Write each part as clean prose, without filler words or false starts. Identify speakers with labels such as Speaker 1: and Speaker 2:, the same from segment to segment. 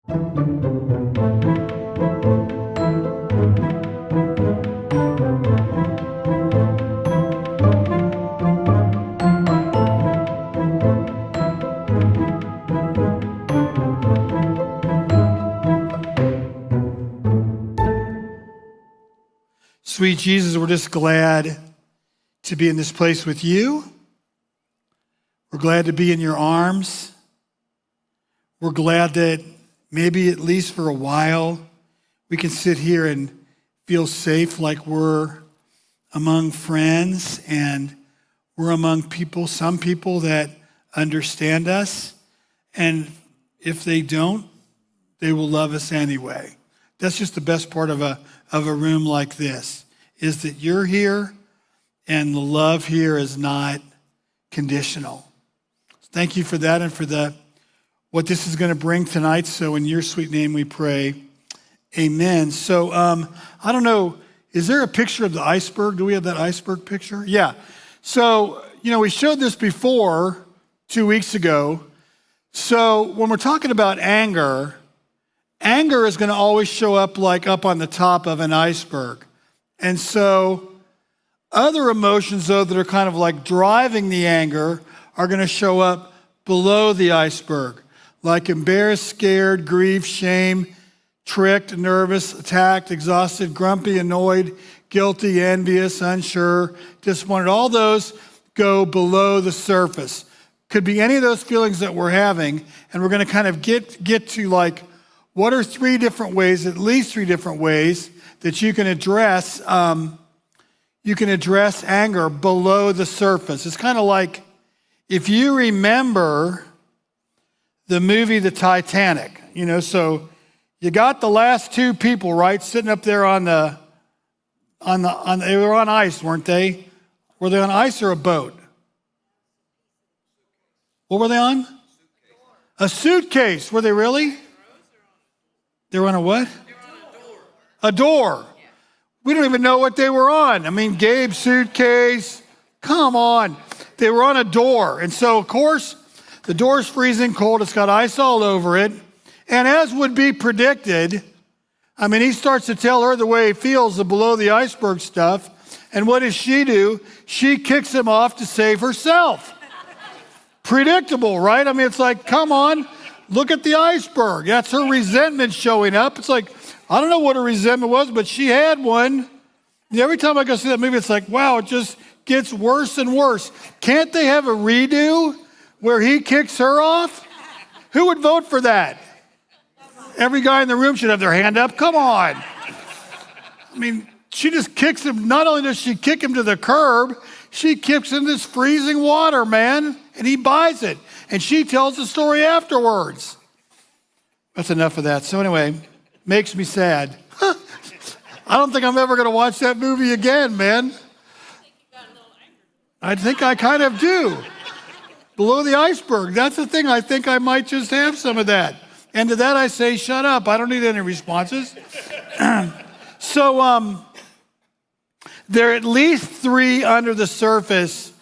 Speaker 1: Sweet Jesus, we're just glad to be in this place with you. We're glad to be in your arms. We're glad that maybe at least for a while we can sit here and feel safe, like we're among friends and we're among people, some people that understand us. And if they don't, they will love us anyway. That's just the best part of a room like this, is that you're here and the love here is not conditional. Thank you for that and for what this is going to bring tonight. So in your sweet name we pray, amen. So I don't know, is there a picture of the iceberg? Do we have that iceberg picture? Yeah. So, we showed this before 2 weeks ago. So when we're talking about anger is going to always show up like up on the top of an iceberg. And so other emotions, though, that are kind of like driving the anger are going to show up below the iceberg, like embarrassed, scared, grief, shame, tricked, nervous, attacked, exhausted, grumpy, annoyed, guilty, envious, unsure, disappointed. All those go below the surface. Could be any of those feelings that we're having, and we're going to kind of get to like, what are three different ways, at least three different ways, that you can address anger below the surface. It's kind of like if you remember the movie The Titanic, so you got the last two people, right, sitting up there they were on ice, weren't they? Were they on ice or a boat? What were they on? A suitcase. Were they really? They were on a what? A door. We don't even know what they were on. I mean, Gabe's suitcase. Come on. They were on a door. And so, of course, the door's freezing cold. It's got ice all over it. And as would be predicted, he starts to tell her the way he feels, the below the iceberg stuff. And what does she do? She kicks him off to save herself. Predictable, right? It's like, come on, look at the iceberg. That's her resentment showing up. It's like, I don't know what her resentment was, but she had one. Every time I go see that movie, it's like, wow, it just gets worse and worse. Can't they have a redo where he kicks her off? Who would vote for that? Every guy in the room should have their hand up. Come on. She just kicks him. Not only does she kick him to the curb, she kicks him this freezing water, man, and he buys it. And she tells the story afterwards. That's enough of that. So anyway, makes me sad. I don't think I'm ever going to watch that movie again, man. I think I kind of do. Below the iceberg. That's the thing. I think I might just have some of that. And to that I say, shut up. I don't need any responses. So there are at least three under the surface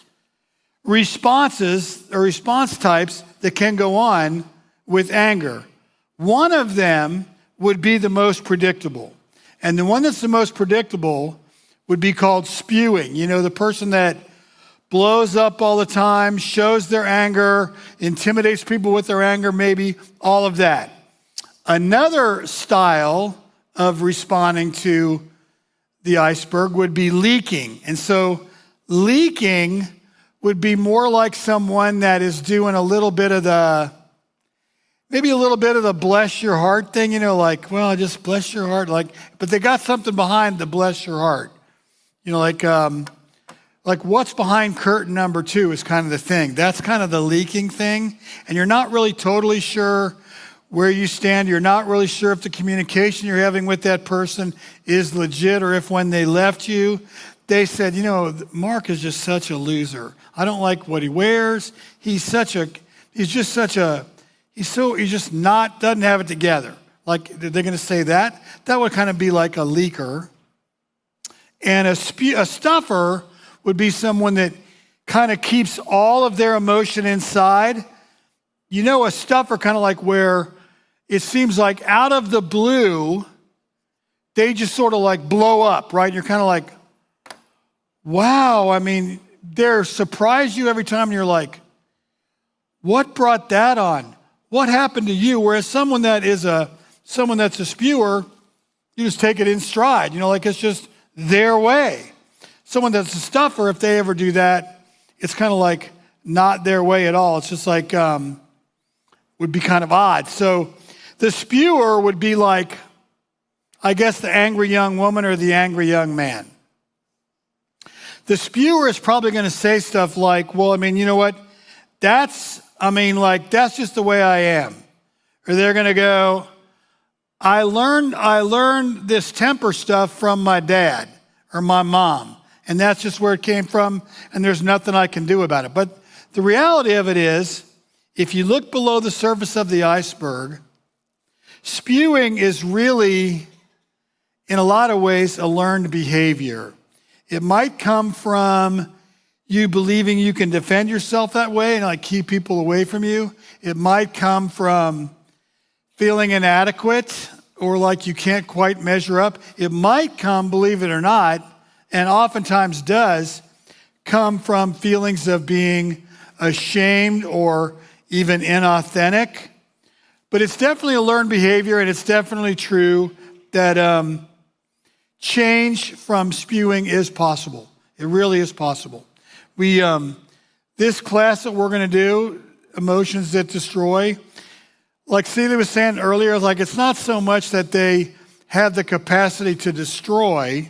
Speaker 1: responses or response types that can go on with anger. One of them would be the most predictable. And the one that's the most predictable would be called spewing. The person that blows up all the time, shows their anger, intimidates people with their anger, maybe all of that. Another style of responding to the iceberg would be leaking. And so leaking would be more like someone that is doing a little bit of the bless your heart thing, well, just bless your heart. But they got something behind the bless your heart. Like what's behind curtain number 2 is kind of the thing. That's kind of the leaking thing. And you're not really totally sure where you stand. You're not really sure if the communication you're having with that person is legit, or if when they left you, they said, Mark is just such a loser. I don't like what he wears. He doesn't have it together. Like, they're going to say that? That would kind of be like a leaker. And a stuffer would be someone that kind of keeps all of their emotion inside. A stuffer kind of like where it seems like out of the blue, they just sort of like blow up, right? You're kind of like, wow. I mean, they're surprise you every time. And you're like, what brought that on? What happened to you? Whereas someone that's a spewer, you just take it in stride. Like it's just their way. Someone that's a stuffer, if they ever do that, it's kind of like not their way at all. It's just like, would be kind of odd. So the spewer would be like, I guess, the angry young woman or the angry young man. The spewer is probably going to say stuff like, well, I mean, you know what? That's just the way I am. Or they're going to go, I learned this temper stuff from my dad or my mom. And that's just where it came from. And there's nothing I can do about it. But the reality of it is, if you look below the surface of the iceberg, spewing is really, in a lot of ways, a learned behavior. It might come from you believing you can defend yourself that way and like keep people away from you. It might come from feeling inadequate or like you can't quite measure up. It might come, believe it or not, and oftentimes does, come from feelings of being ashamed or even inauthentic. But it's definitely a learned behavior, and it's definitely true that change from spewing is possible. It really is possible. This class that we're going to do, Emotions That Destroy, like Celia was saying earlier, like it's not so much that they have the capacity to destroy,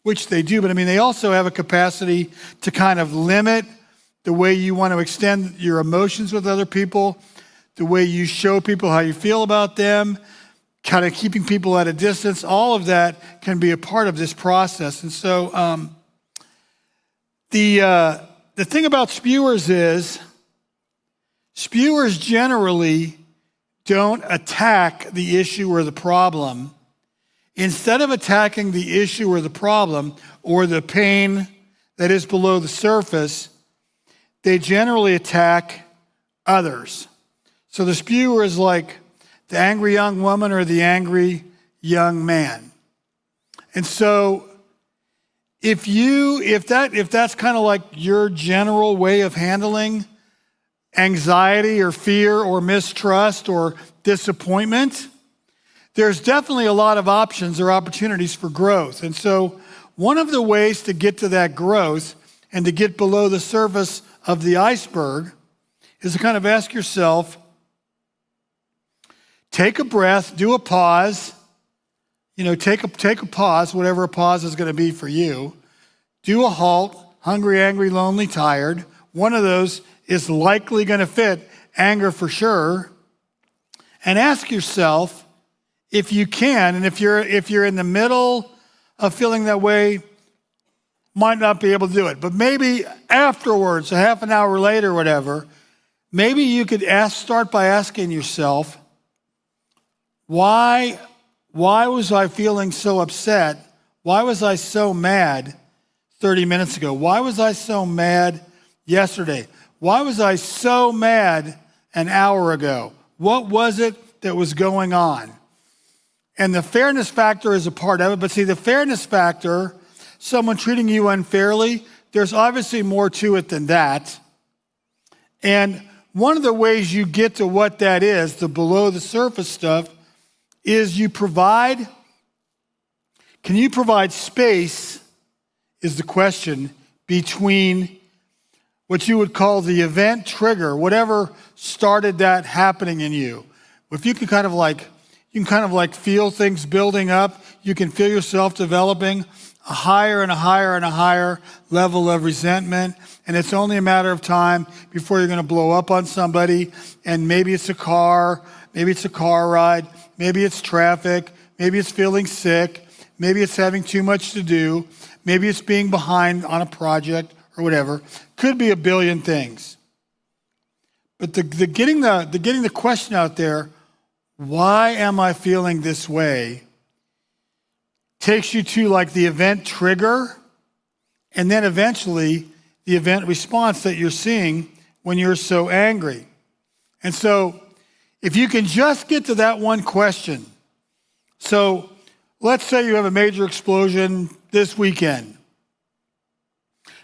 Speaker 1: which they do, but I mean, they also have a capacity to kind of limit the way you want to extend your emotions with other people, the way you show people how you feel about them, kind of keeping people at a distance. All of that can be a part of this process. And so the thing about spewers is spewers generally don't attack the issue or the problem. Instead of attacking the issue or the problem or the pain that is below the surface, they generally attack others. So the spewer is like the angry young woman or the angry young man. And so if that's kind of like your general way of handling anxiety or fear or mistrust or disappointment, there's definitely a lot of options or opportunities for growth. And so one of the ways to get to that growth and to get below the surface of the iceberg is to kind of ask yourself, take a breath, do a pause, take a pause, whatever a pause is going to be for you. Do a halt, hungry, angry, lonely, tired. One of those is likely going to fit anger for sure. And ask yourself, if you can, and if you're in the middle of feeling that way, might not be able to do it. But maybe afterwards, a half an hour later, whatever, maybe you could start by asking yourself, why was I feeling so upset? Why was I so mad 30 minutes ago? Why was I so mad yesterday? Why was I so mad an hour ago? What was it that was going on? And the fairness factor is a part of it. But see, the fairness factor, someone treating you unfairly, there's obviously more to it than that. And one of the ways you get to what that is, the below the surface stuff, is can you provide space, is the question, between what you would call the event trigger, whatever started that happening in you. If you can kind of like feel things building up, you can feel yourself developing a higher and a higher and a higher level of resentment, and it's only a matter of time before you're going to blow up on somebody, and maybe it's a car, maybe it's a car ride, maybe it's traffic, maybe it's feeling sick, maybe it's having too much to do, maybe it's being behind on a project or whatever. Could be a billion things. But the getting the question out there, why am I feeling this way, takes you to like the event trigger and then eventually the event response that you're seeing when you're so angry. And so if you can just get to that one question. So let's say you have a major explosion this weekend.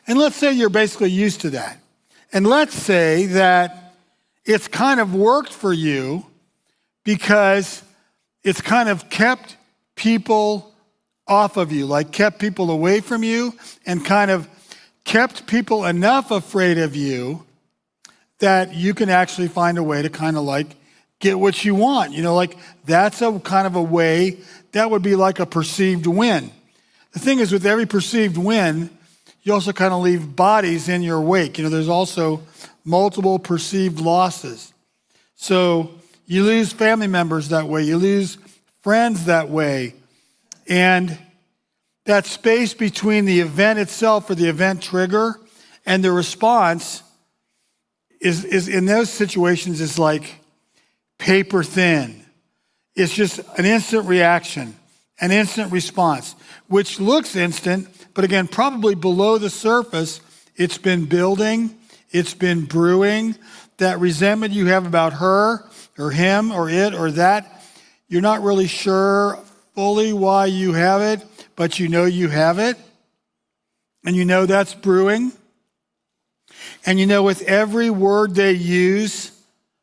Speaker 1: And let's say you're basically used to that. And let's say that it's kind of worked for you because it's kind of kept people off of you, like kept people away from you and kind of kept people enough afraid of you that you can actually find a way to kind of like get what you want. You know, like that's a kind of a way that would be like a perceived win. The thing is, with every perceived win, you also kind of leave bodies in your wake. You know, there's also multiple perceived losses. So you lose family members that way. You lose friends that way. And that space between the event itself or the event trigger and the response is in those situations is like paper thin. It's just an instant reaction, an instant response, which looks instant, but again, probably below the surface, it's been building, it's been brewing. That resentment you have about her or him or it or that, you're not really sure fully why you have it, but you know you have it, and you know that's brewing. And you know with every word they use,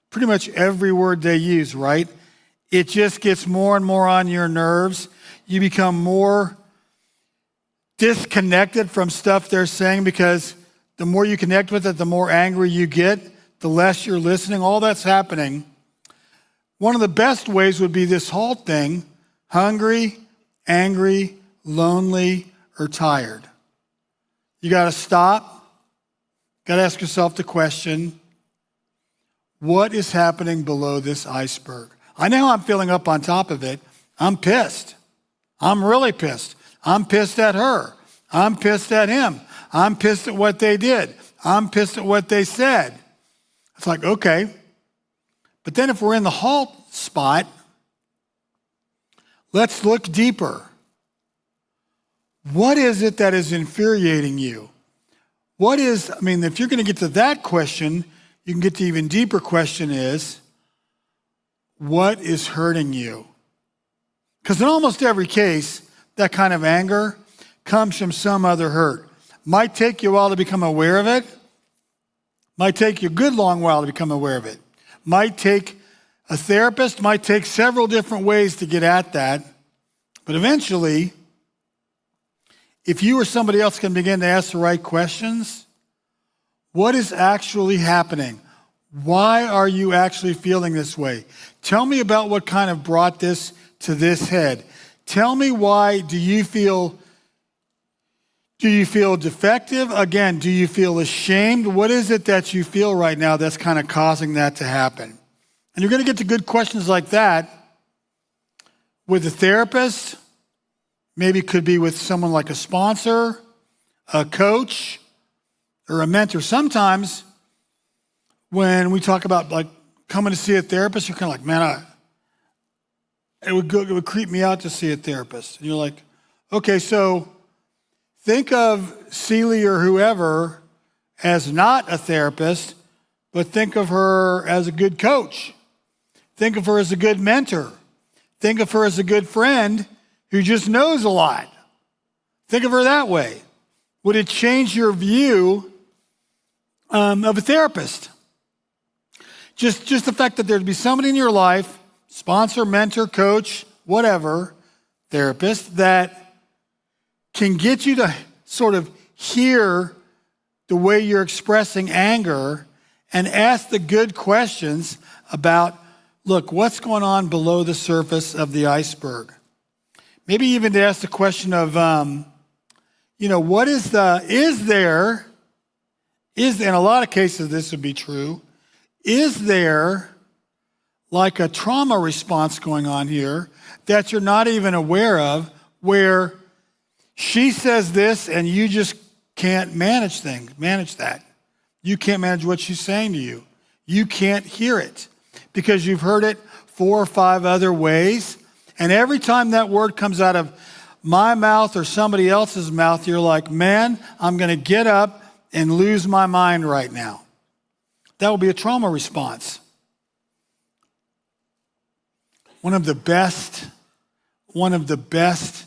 Speaker 1: pretty much every word they use, right? It just gets more and more on your nerves. You become more disconnected from stuff they're saying because the more you connect with it, the more angry you get, the less you're listening. All that's happening. One of the best ways would be this whole thing: hungry, angry, lonely, or tired. You got to stop. Got to ask yourself the question, what is happening below this iceberg? I know I'm feeling up on top of it. I'm pissed. I'm really pissed. I'm pissed at her. I'm pissed at him. I'm pissed at what they did. I'm pissed at what they said. It's like, okay. But then if we're in the halt spot, let's look deeper. What is it that is infuriating you? If you're going to get to that question, you can get to even deeper question is, what is hurting you? Because in almost every case, that kind of anger comes from some other hurt. Might take you a while to become aware of it. Might take you a good long while to become aware of it. Might take a therapist, might take several different ways to get at that. But eventually, if you or somebody else can begin to ask the right questions, what is actually happening? Why are you actually feeling this way? Tell me about what kind of brought this to this head. Tell me why do you feel defective? Again, do you feel ashamed? What is it that you feel right now that's kind of causing that to happen? And you're going to get to good questions like that with a therapist. Maybe it could be with someone like a sponsor, a coach, or a mentor. Sometimes when we talk about like coming to see a therapist, you're kind of like, man, it would creep me out to see a therapist. And you're like, okay, so think of Celie or whoever as not a therapist, but think of her as a good coach. Think of her as a good mentor. Think of her as a good friend who just knows a lot. Think of her that way. Would it change your view of a therapist? Just the fact that there'd be somebody in your life, sponsor, mentor, coach, whatever, therapist, that can get you to sort of hear the way you're expressing anger and ask the good questions about, look, what's going on below the surface of the iceberg? Maybe even to ask the question of, what is there, in a lot of cases this would be true, is there like a trauma response going on here that you're not even aware of, where she says this and you just can't manage that. You can't manage what she's saying to you. You can't hear it because you've heard it 4 or 5 other ways. And every time that word comes out of my mouth or somebody else's mouth, you're like, man, I'm going to get up and lose my mind right now. That will be a trauma response. one of the best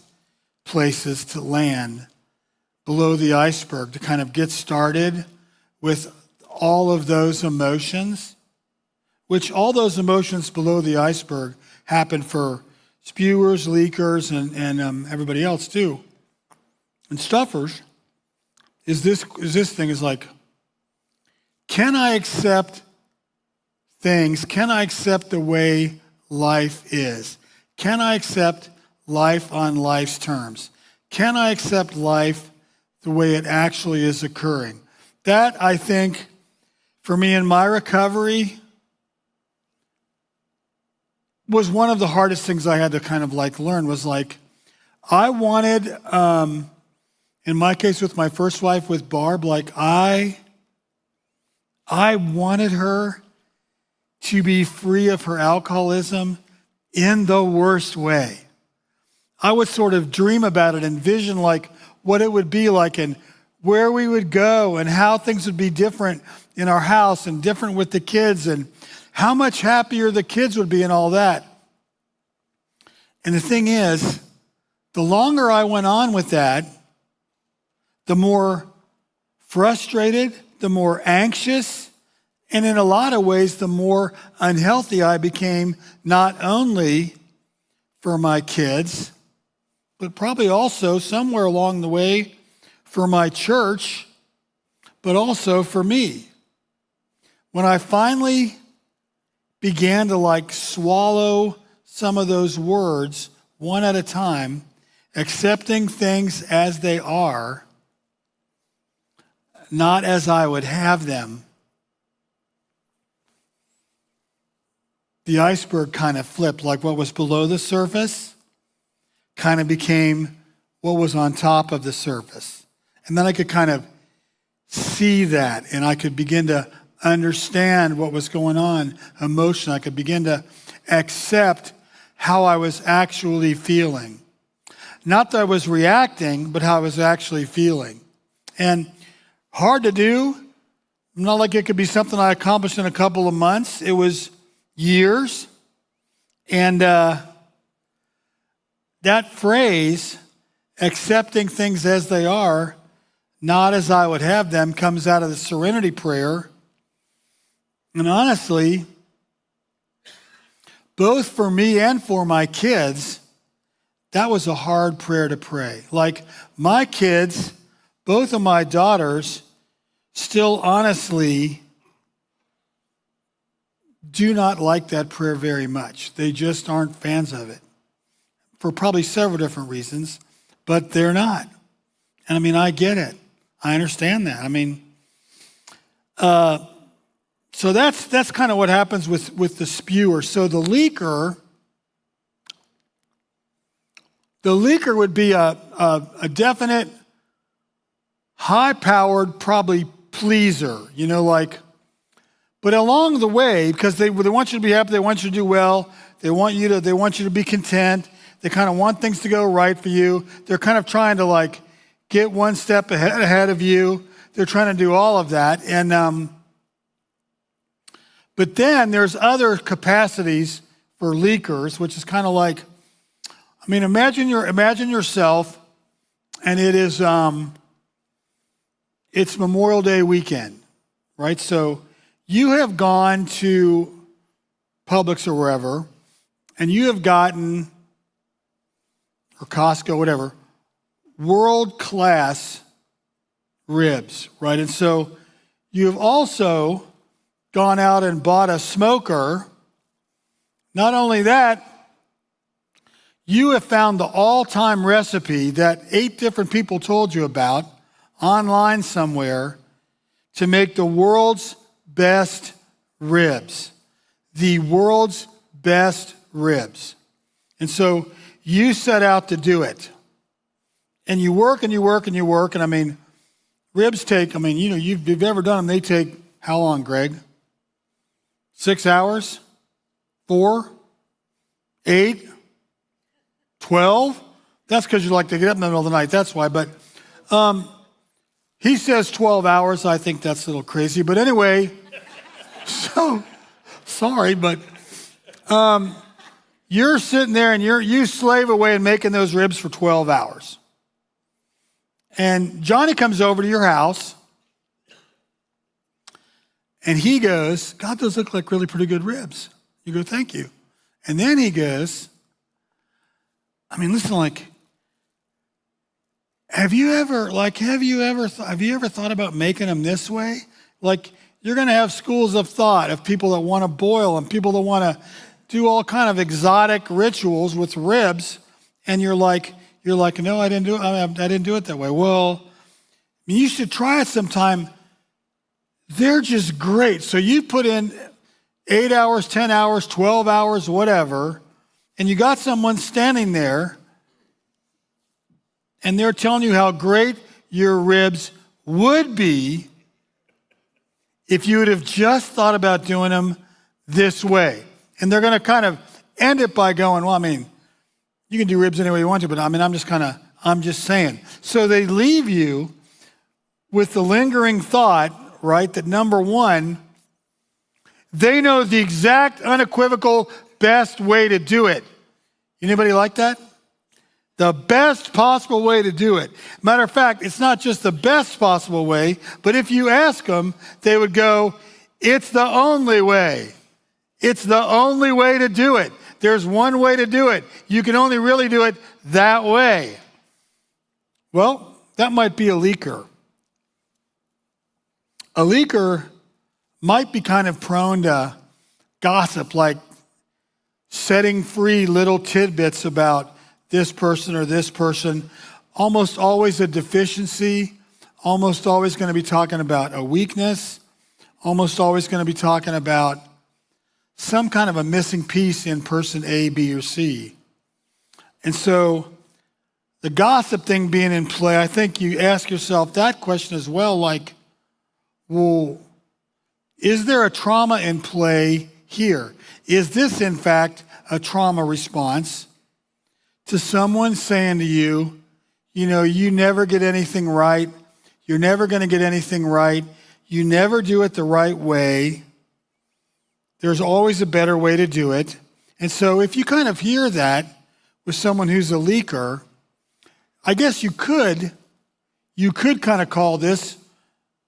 Speaker 1: places to land below the iceberg to kind of get started with all of those emotions, which all those emotions below the iceberg happen for spewers, leakers, and everybody else too. And stuffers is this thing is like, can I accept things? Can I accept the way life is? Can I accept life on life's terms? Can I accept life the way it actually is occurring? That, I think, for me in my recovery, was one of the hardest things I had to kind of like learn was like, I wanted, in my case with my first wife, with Barb, like I wanted her to be free of her alcoholism in the worst way. I would sort of dream about it, envision like what it would be like and where we would go and how things would be different in our house and different with the kids and how much happier the kids would be and all that. And the thing is, the longer I went on with that, the more frustrated, the more anxious, and in a lot of ways, the more unhealthy I became, not only for my kids, but probably also somewhere along the way for my church, but also for me. When I finally began to like swallow some of those words one at a time, accepting things as they are, not as I would have them, the iceberg kind of flipped, like what was below the surface kind of became what was on top of the surface. And then I could kind of see that, and I could begin to understand what was going on emotionally. I could begin to accept how I was actually feeling. Not that I was reacting, but how I was actually feeling. And hard to do. Not like it could be something I accomplished in a couple of months. It was years. And that phrase, accepting things as they are, not as I would have them, comes out of the Serenity Prayer. And honestly, both for me and for my kids, that was a hard prayer to pray. Like my kids, both of my daughters, still honestly do not like that prayer very much. They just aren't fans of it for probably several different reasons, but they're not. And I mean, I get it. I understand that. I mean, so that's kind of what happens with the spewer. So the leaker would be a definite, high-powered, probably pleaser, but along the way, because they want you to be happy, they want you to do well, they want you to be content, they kind of want things to go right for you. They're kind of trying to like get one step ahead of you. They're trying to do all of that. And but then there's other capacities for leakers, which is kind of like, I mean, imagine yourself, and it is it's Memorial Day weekend, right? So you have gone to Publix or wherever, and you have gotten, or Costco, whatever, world-class ribs, right? And so you have also gone out and bought a smoker. Not only that, you have found the all-time recipe that 8 different people told you about online somewhere to make the world's best ribs. The world's best ribs. And so you set out to do it. And you work and you work and you work. And I mean, ribs take, you've ever done them, they take how long, Greg? 6 hours? 4? 8? 12? That's because you like to get up in the middle of the night. That's why. But he says 12 hours. I think that's a little crazy. But anyway, so sorry. But you're sitting there and you slave away and making those ribs for 12 hours. And Johnny comes over to your house and he goes, God, those look like really pretty good ribs. You go, thank you. And then he goes, listen, have you ever thought about making them this way? Like, you're going to have schools of thought of people that want to boil and people that want to do all kind of exotic rituals with ribs. And you're like, no, I didn't do it that way. Well, you should try it sometime. They're just great. So you put in 8 hours, 10 hours, 12 hours, whatever, and you got someone standing there and they're telling you how great your ribs would be if you would have just thought about doing them this way. And they're going to kind of end it by going, well, you can do ribs any way you want to, but I'm just saying. So they leave you with the lingering thought, right, that number one, they know the exact, unequivocal, best way to do it. Anybody like that? The best possible way to do it. Matter of fact, it's not just the best possible way, but if you ask them, they would go, it's the only way. It's the only way to do it. There's one way to do it. You can only really do it that way. Well, that might be a leaker. A leaker might be kind of prone to gossip, like setting free little tidbits about this person or this person, almost always a deficiency, almost always going to be talking about a weakness, almost always going to be talking about some kind of a missing piece in person A, B, or C. And so the gossip thing being in play, I think you ask yourself that question as well, like, well, is there a trauma in play here? Is this, in fact, a trauma response to someone saying to you, you never get anything right. You're never going to get anything right. You never do it the right way. There's always a better way to do it. And so if you kind of hear that with someone who's a leaker, I guess you could kind of call this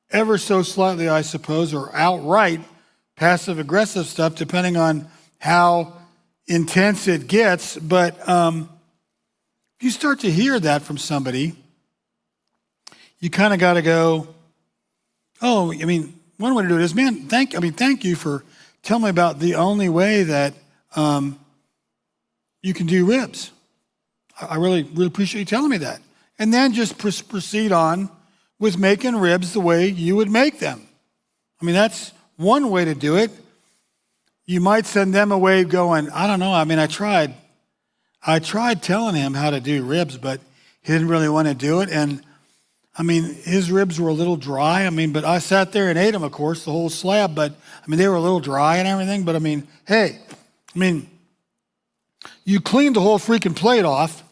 Speaker 1: ever so slightly, I suppose, or outright passive-aggressive stuff, depending on how intense it gets. But if you start to hear that from somebody, you kind of got to go, oh, one way to do it is, man, thank you for telling me about the only way that you can do ribs. I really, really appreciate you telling me that. And then just proceed on with making ribs the way you would make them. That's one way to do it. You might send them away going, I don't know, I tried telling him how to do ribs, but he didn't really want to do it. And his ribs were a little dry. But I sat there and ate them, of course, the whole slab, but they were a little dry and everything. But hey, you cleaned the whole freaking plate off.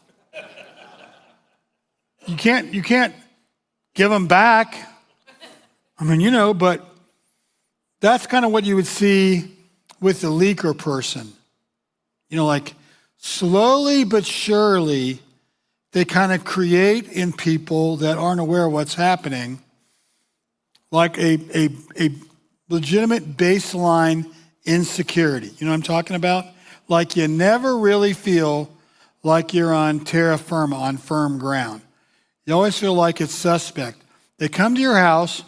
Speaker 1: You can't give them back. But that's kind of what you would see with the leaker person. Like slowly but surely, they kind of create in people that aren't aware of what's happening, like a legitimate baseline insecurity. You know what I'm talking about? Like you never really feel like you're on terra firma, on firm ground. You always feel like it's suspect. They come to your house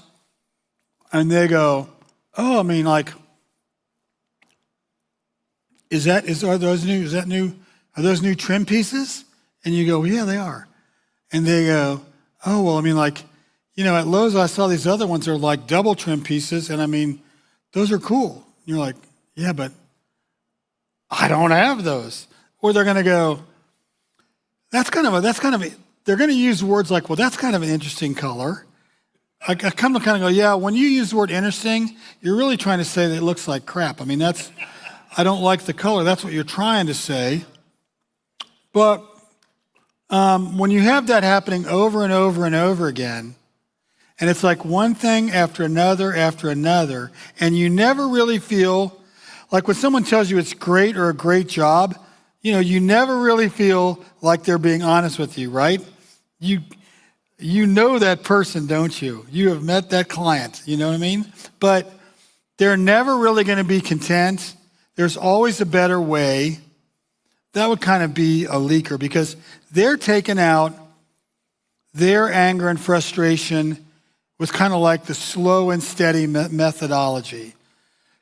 Speaker 1: and they go, oh, are those new trim pieces? And you go, well, yeah, they are. And they go, oh, well, at Lowe's I saw these other ones that are like double trim pieces, and those are cool. And you're like, yeah, but I don't have those. Or they're going to go, they're going to use words like, well, that's kind of an interesting color. I come to kind of go, yeah, when you use the word interesting, you're really trying to say that it looks like crap. I don't like the color. That's what you're trying to say. But when you have that happening over and over and over again, and it's like one thing after another, and you never really feel like when someone tells you it's great or a great job, You never really feel like they're being honest with you, right? You know that person, don't you? You have met that client, you know what I mean? But they're never really going to be content. There's always a better way. That would kind of be a leaker because they're taking out their anger and frustration with kind of like the slow and steady methodology.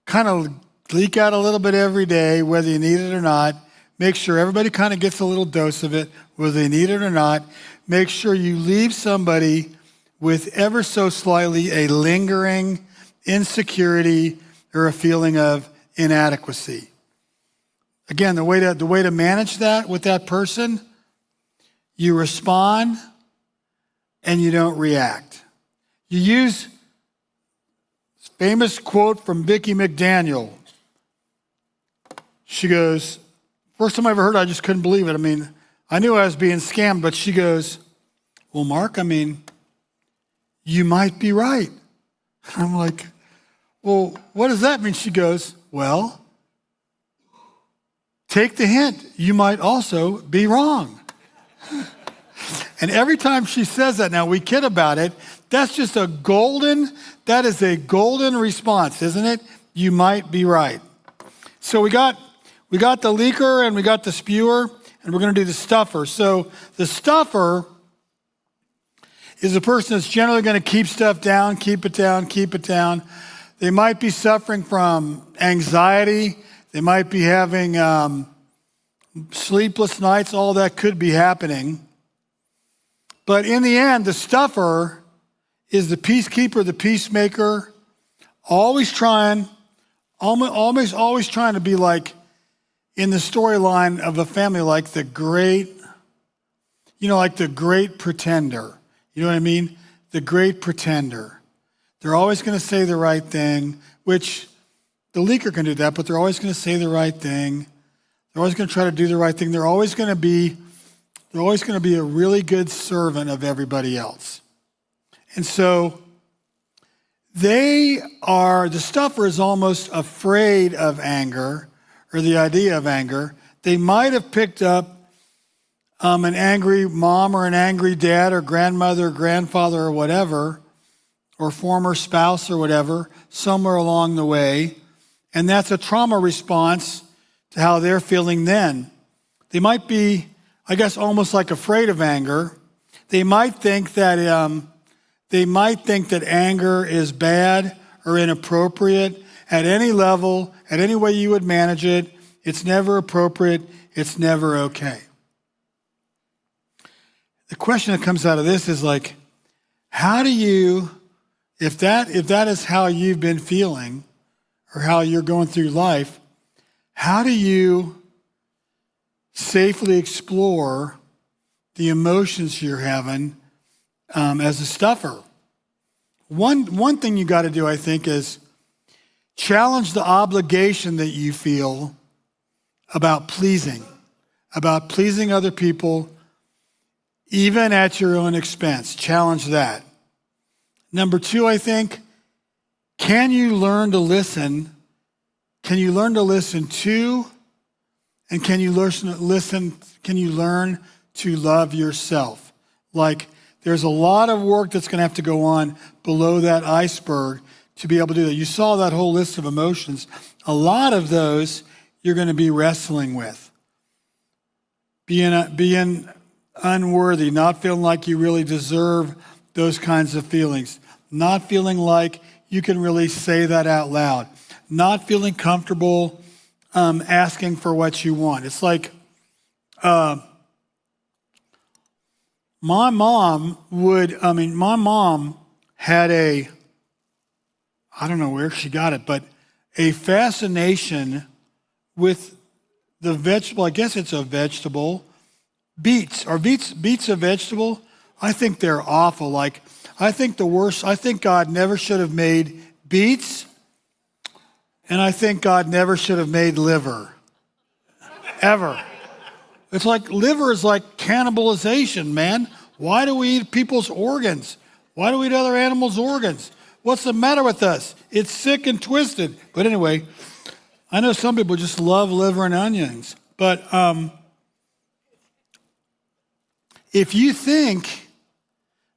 Speaker 1: Kind of leak out a little bit every day, whether you need it or not. Make sure everybody kind of gets a little dose of it, whether they need it or not. Make sure you leave somebody with ever so slightly a lingering insecurity or a feeling of inadequacy. Again, the way to manage that with that person, you respond and you don't react. You use this famous quote from Vicki McDaniel. She goes, first time I ever heard it, I just couldn't believe it. I knew I was being scammed, but she goes, well, Mark, you might be right. I'm like, well, what does that mean? She goes, well, take the hint. You might also be wrong. And every time she says that, now we kid about it, that is a golden response, isn't it? You might be right. So we got the leaker and we got the spewer, and we're going to do the stuffer. So the stuffer is a person that's generally going to keep stuff down, keep it down. They might be suffering from anxiety. They might be having sleepless nights. All that could be happening. But in the end, the stuffer is the peacekeeper, the peacemaker, always trying to be like in the storyline of a family, like the great pretender. You know what I mean? The great pretender. They're always going to say the right thing, which the leaker can do that, but they're always going to say the right thing. They're always going to try to do the right thing. They're always going to be a really good servant of everybody else. And so the stuffer is almost afraid of anger or the idea of anger. They might have picked up an angry mom or an angry dad or grandmother or grandfather or whatever, or former spouse or whatever, somewhere along the way. And that's a trauma response to how they're feeling then. They might be, I guess, almost like afraid of anger. They might think that anger is bad or inappropriate at any level, at any way you would manage it. It's never appropriate. It's never okay. The question that comes out of this is like, how do you, if that is how you've been feeling or how you're going through life, how do you safely explore the emotions you're having as a stuffer? One thing you got to do, I think, is challenge the obligation that you feel about pleasing other people, even at your own expense. Challenge that. Number two, I think, can you learn to listen? Can you learn to listen to, and can you learn to love yourself? Like, there's a lot of work that's going to have to go on below that iceberg to be able to do that. You saw that whole list of emotions. A lot of those you're going to be wrestling with. Being unworthy, not feeling like you really deserve those kinds of feelings, not feeling like you can really say that out loud, not feeling comfortable asking for what you want. It's like my mom had I don't know where she got it, but a fascination with the vegetable. I guess it's a vegetable. Beets. Are beets a vegetable? I think they're awful. Like, I think God never should have made beets, and I think God never should have made liver. Ever. It's like liver is like cannibalization, man. Why do we eat people's organs? Why do we eat other animals' organs? What's the matter with us? It's sick and twisted. But anyway, I know some people just love liver and onions. But if you think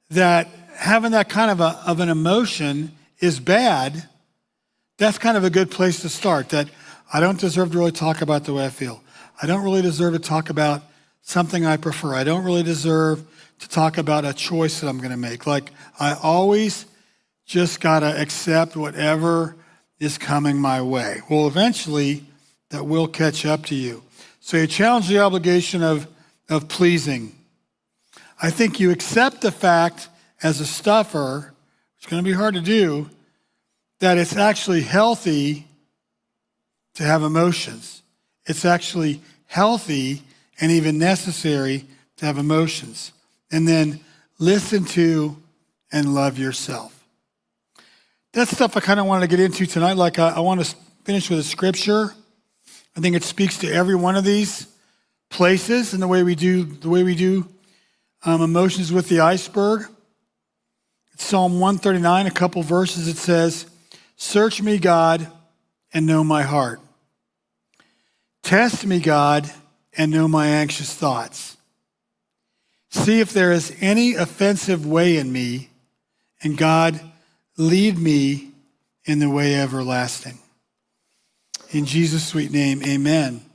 Speaker 1: that having that kind of an emotion is bad, that's kind of a good place to start. That I don't deserve to really talk about the way I feel. I don't really deserve to talk about something I prefer. I don't really deserve to talk about a choice that I'm going to make. Like, I always just got to accept whatever is coming my way. Well, eventually, that will catch up to you. So you challenge the obligation of pleasing. I think you accept the fact as a stuffer, it's going to be hard to do, that it's actually healthy to have emotions. It's actually healthy and even necessary to have emotions. And then listen to and love yourself. That's stuff I kind of wanted to get into tonight. Like I want to finish with a scripture. I think it speaks to every one of these places and the way we do emotions with the iceberg. It's Psalm 139, a couple verses. It says, "Search me, God, and know my heart. Test me, God, and know my anxious thoughts. See if there is any offensive way in me, and God, lead me in the way everlasting." In Jesus' sweet name, amen.